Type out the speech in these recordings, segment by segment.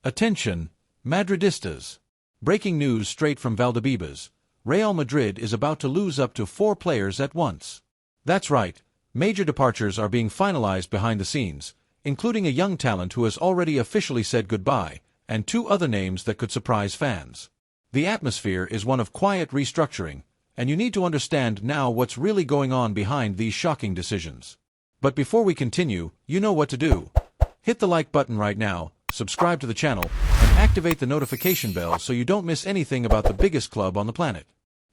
Attention, Madridistas! Breaking news straight from Valdebebas. Real Madrid is about to lose up to 4 players at once. That's right, major departures are being finalized behind the scenes, including a young talent who has already officially said goodbye, and 2 other names that could surprise fans. The atmosphere is one of quiet restructuring, and you need to understand now what's really going on behind these shocking decisions. But before we continue, you know what to do. Hit the like button right now, subscribe to the channel, and activate the notification bell so you don't miss anything about the biggest club on the planet.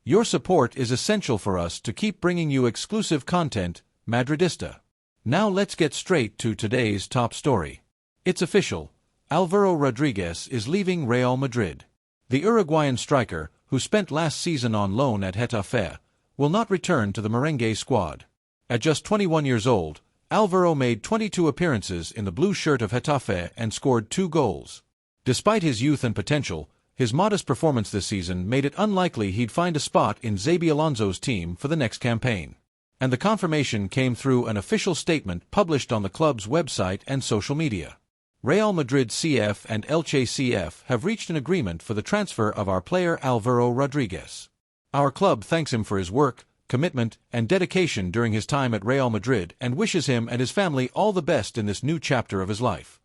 Your support is essential for us to keep bringing you exclusive content, Madridista. Now let's get straight to today's top story. It's official. Alvaro Rodriguez is leaving Real Madrid. The Uruguayan striker, who spent last season on loan at Getafe, will not return to the merengue squad. At just 21 years old, Alvaro made 22 appearances in the blue shirt of Getafe and scored 2 goals. Despite his youth and potential, his modest performance this season made it unlikely he'd find a spot in Xabi Alonso's team for the next campaign. And the confirmation came through an official statement published on the club's website and social media. Real Madrid CF and Elche CF have reached an agreement for the transfer of our player Alvaro Rodriguez. Our club thanks him for his work, commitment, and dedication during his time at Real Madrid and wishes him and his family all the best in this new chapter of his life.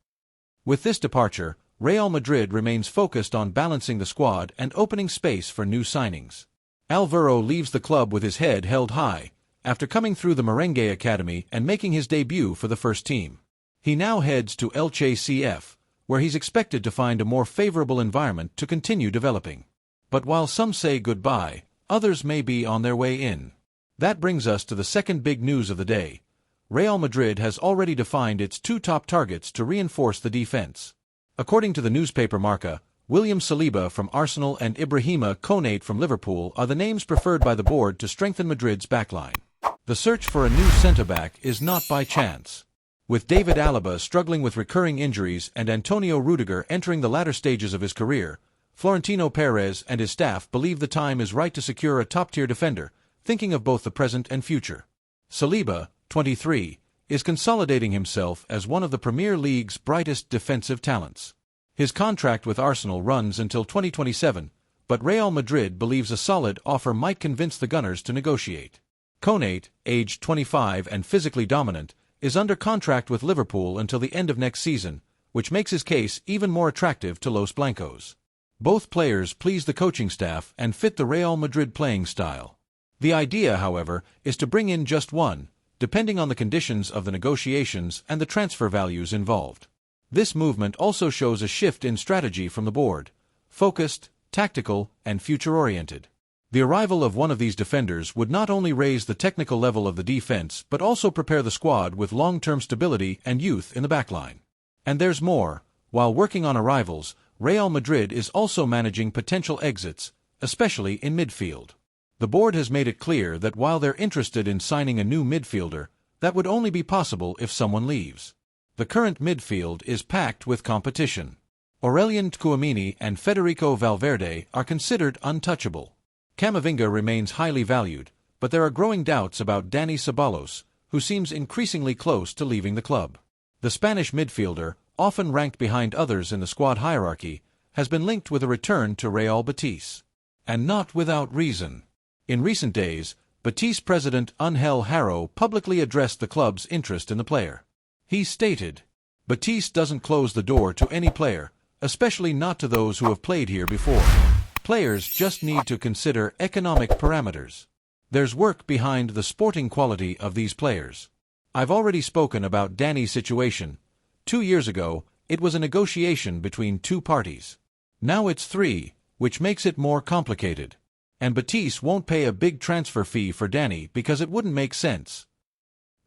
With this departure, Real Madrid remains focused on balancing the squad and opening space for new signings. Alvaro leaves the club with his head held high, after coming through the Merengue Academy and making his debut for the first team. He now heads to Elche CF, where he's expected to find a more favorable environment to continue developing. But while some say goodbye, others may be on their way in. That brings us to the second big news of the day. Real Madrid has already defined its 2 top targets to reinforce the defense. According to the newspaper Marca, William Saliba from Arsenal and Ibrahima Konate from Liverpool are the names preferred by the board to strengthen Madrid's backline. The search for a new centre-back is not by chance. With David Alaba struggling with recurring injuries and Antonio Rudiger entering the latter stages of his career, Florentino Perez and his staff believe the time is right to secure a top-tier defender, thinking of both the present and future. Saliba, 23, is consolidating himself as one of the Premier League's brightest defensive talents. His contract with Arsenal runs until 2027, but Real Madrid believes a solid offer might convince the Gunners to negotiate. Konate, aged 25 and physically dominant, is under contract with Liverpool until the end of next season, which makes his case even more attractive to Los Blancos. Both players please the coaching staff and fit the Real Madrid playing style. The idea, however, is to bring in just one, depending on the conditions of the negotiations and the transfer values involved. This movement also shows a shift in strategy from the board, focused, tactical, and future-oriented. The arrival of one of these defenders would not only raise the technical level of the defense but also prepare the squad with long-term stability and youth in the backline. And there's more. While working on arrivals, Real Madrid is also managing potential exits, especially in midfield. The board has made it clear that while they're interested in signing a new midfielder, that would only be possible if someone leaves. The current midfield is packed with competition. Aurelien Tchouaméni and Federico Valverde are considered untouchable. Camavinga remains highly valued, but there are growing doubts about Dani Ceballos, who seems increasingly close to leaving the club. The Spanish midfielder, often ranked behind others in the squad hierarchy, has been linked with a return to Real Betis. And not without reason. In recent days, Betis president Ángel Haro publicly addressed the club's interest in the player. He stated, "Betis doesn't close the door to any player, especially not to those who have played here before. Players just need to consider economic parameters. There's work behind the sporting quality of these players. I've already spoken about Dani's situation. 2 years ago, it was a negotiation between 2 parties. Now it's 3, which makes it more complicated. And Betis won't pay a big transfer fee for Dani because it wouldn't make sense."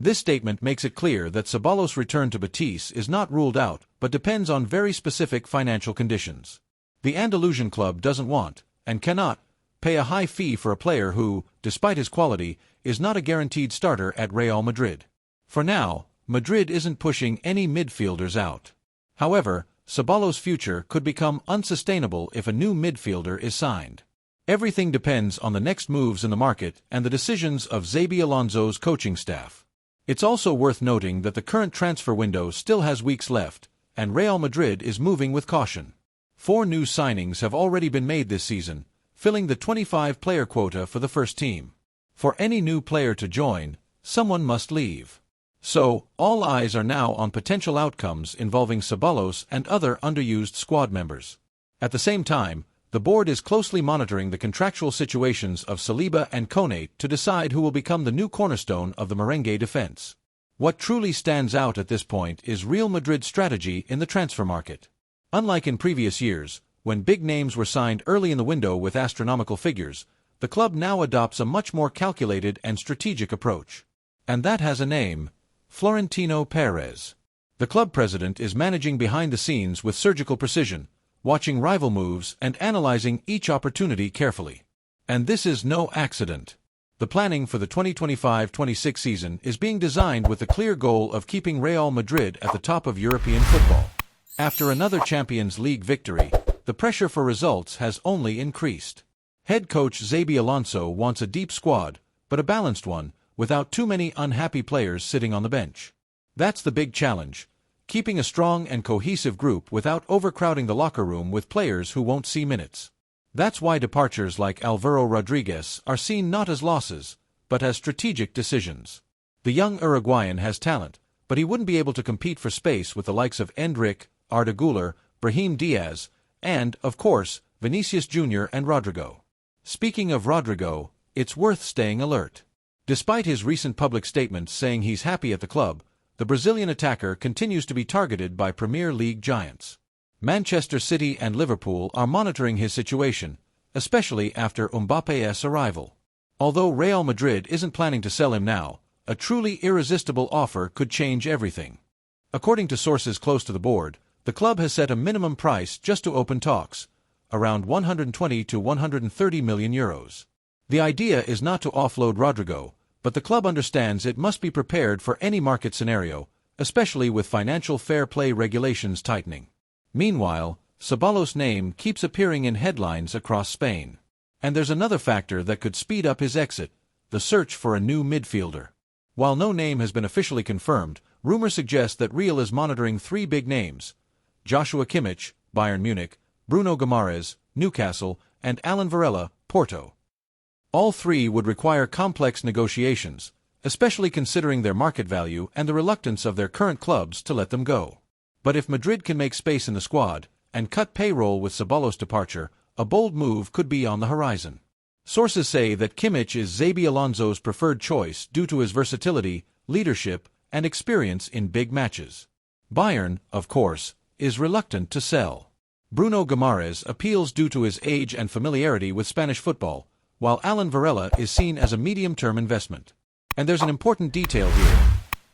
This statement makes it clear that Ceballos' return to Betis is not ruled out but depends on very specific financial conditions. The Andalusian club doesn't want, and cannot, pay a high fee for a player who, despite his quality, is not a guaranteed starter at Real Madrid. For now, Madrid isn't pushing any midfielders out. However, Ceballos' future could become unsustainable if a new midfielder is signed. Everything depends on the next moves in the market and the decisions of Xabi Alonso's coaching staff. It's also worth noting that the current transfer window still has weeks left, and Real Madrid is moving with caution. 4 new signings have already been made this season, filling the 25-player quota for the first team. For any new player to join, someone must leave. So, all eyes are now on potential outcomes involving Ceballos and other underused squad members. At the same time, the board is closely monitoring the contractual situations of Saliba and Konate to decide who will become the new cornerstone of the merengue defense. What truly stands out at this point is Real Madrid's strategy in the transfer market. Unlike in previous years, when big names were signed early in the window with astronomical figures, the club now adopts a much more calculated and strategic approach. And that has a name: Florentino Perez. The club president is managing behind the scenes with surgical precision, watching rival moves and analyzing each opportunity carefully. And this is no accident. The planning for the 2025-26 season is being designed with the clear goal of keeping Real Madrid at the top of European football. After another Champions League victory, the pressure for results has only increased. Head coach Xabi Alonso wants a deep squad, but a balanced one, without too many unhappy players sitting on the bench. That's the big challenge, keeping a strong and cohesive group without overcrowding the locker room with players who won't see minutes. That's why departures like Alvaro Rodriguez are seen not as losses, but as strategic decisions. The young Uruguayan has talent, but he wouldn't be able to compete for space with the likes of Endrick, Arda Güler, Brahim Diaz, and, of course, Vinicius Jr. and Rodrigo. Speaking of Rodrigo, it's worth staying alert. Despite his recent public statements saying he's happy at the club, the Brazilian attacker continues to be targeted by Premier League giants. Manchester City and Liverpool are monitoring his situation, especially after Mbappe's arrival. Although Real Madrid isn't planning to sell him now, a truly irresistible offer could change everything. According to sources close to the board, the club has set a minimum price just to open talks, around 120 to 130 million euros. The idea is not to offload Rodrigo, but the club understands it must be prepared for any market scenario, especially with financial fair play regulations tightening. Meanwhile, Ceballos' name keeps appearing in headlines across Spain. And there's another factor that could speed up his exit: the search for a new midfielder. While no name has been officially confirmed, rumors suggest that Real is monitoring 3 big names: Joshua Kimmich, Bayern Munich, Bruno Guimaraes, Newcastle, and Alan Varela, Porto. All 3 would require complex negotiations, especially considering their market value and the reluctance of their current clubs to let them go. But if Madrid can make space in the squad and cut payroll with Ceballos' departure, a bold move could be on the horizon. Sources say that Kimmich is Xabi Alonso's preferred choice due to his versatility, leadership, and experience in big matches. Bayern, of course, is reluctant to sell. Bruno Guimaraes appeals due to his age and familiarity with Spanish football, while Alan Varela is seen as a medium-term investment. And there's an important detail here.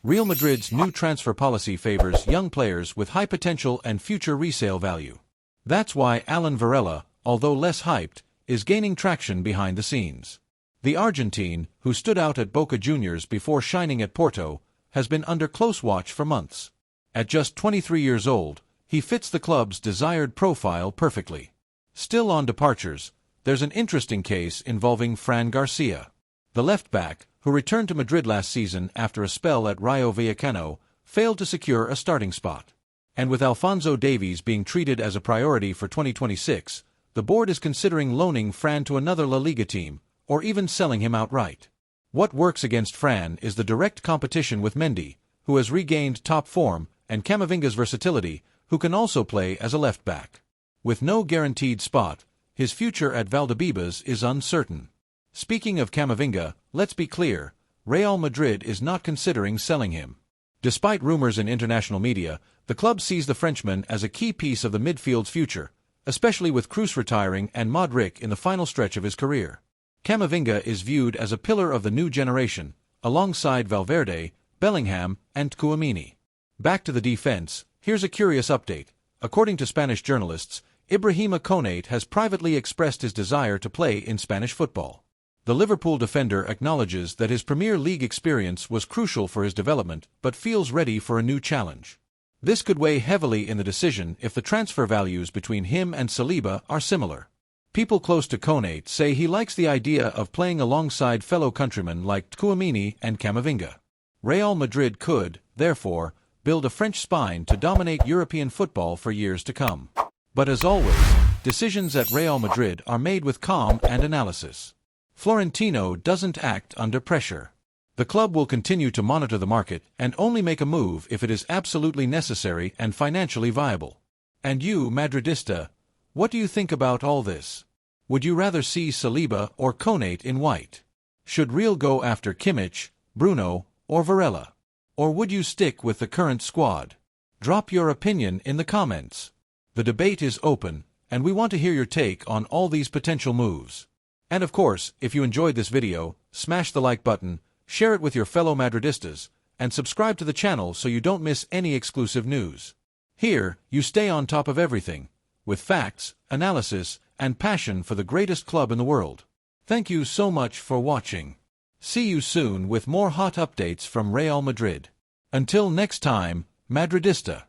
Real Madrid's new transfer policy favors young players with high potential and future resale value. That's why Alan Varela, although less hyped, is gaining traction behind the scenes. The Argentine, who stood out at Boca Juniors before shining at Porto, has been under close watch for months. At just 23 years old, he fits the club's desired profile perfectly. Still on departures, there's an interesting case involving Fran Garcia. The left-back, who returned to Madrid last season after a spell at Rayo Vallecano, failed to secure a starting spot. And with Alphonso Davies being treated as a priority for 2026, the board is considering loaning Fran to another La Liga team, or even selling him outright. What works against Fran is the direct competition with Mendy, who has regained top form, and Camavinga's versatility, who can also play as a left-back. With no guaranteed spot, his future at Valdebebas is uncertain. Speaking of Camavinga, let's be clear, Real Madrid is not considering selling him. Despite rumors in international media, the club sees the Frenchman as a key piece of the midfield's future, especially with Kroos retiring and Modric in the final stretch of his career. Camavinga is viewed as a pillar of the new generation, alongside Valverde, Bellingham, and Tchouaméni. Back to the defense, here's a curious update. According to Spanish journalists, Ibrahima Konate has privately expressed his desire to play in Spanish football. The Liverpool defender acknowledges that his Premier League experience was crucial for his development, but feels ready for a new challenge. This could weigh heavily in the decision if the transfer values between him and Saliba are similar. People close to Konate say he likes the idea of playing alongside fellow countrymen like Tchouaméni and Camavinga. Real Madrid could, therefore, build a French spine to dominate European football for years to come. But as always, decisions at Real Madrid are made with calm and analysis. Florentino doesn't act under pressure. The club will continue to monitor the market and only make a move if it is absolutely necessary and financially viable. And you, Madridista, what do you think about all this? Would you rather see Saliba or Konate in white? Should Real go after Kimmich, Bruno, or Varela? Or would you stick with the current squad? Drop your opinion in the comments. The debate is open, and we want to hear your take on all these potential moves. And of course, if you enjoyed this video, smash the like button, share it with your fellow Madridistas, and subscribe to the channel so you don't miss any exclusive news. Here, you stay on top of everything, with facts, analysis, and passion for the greatest club in the world. Thank you so much for watching. See you soon with more hot updates from Real Madrid. Until next time, Madridista.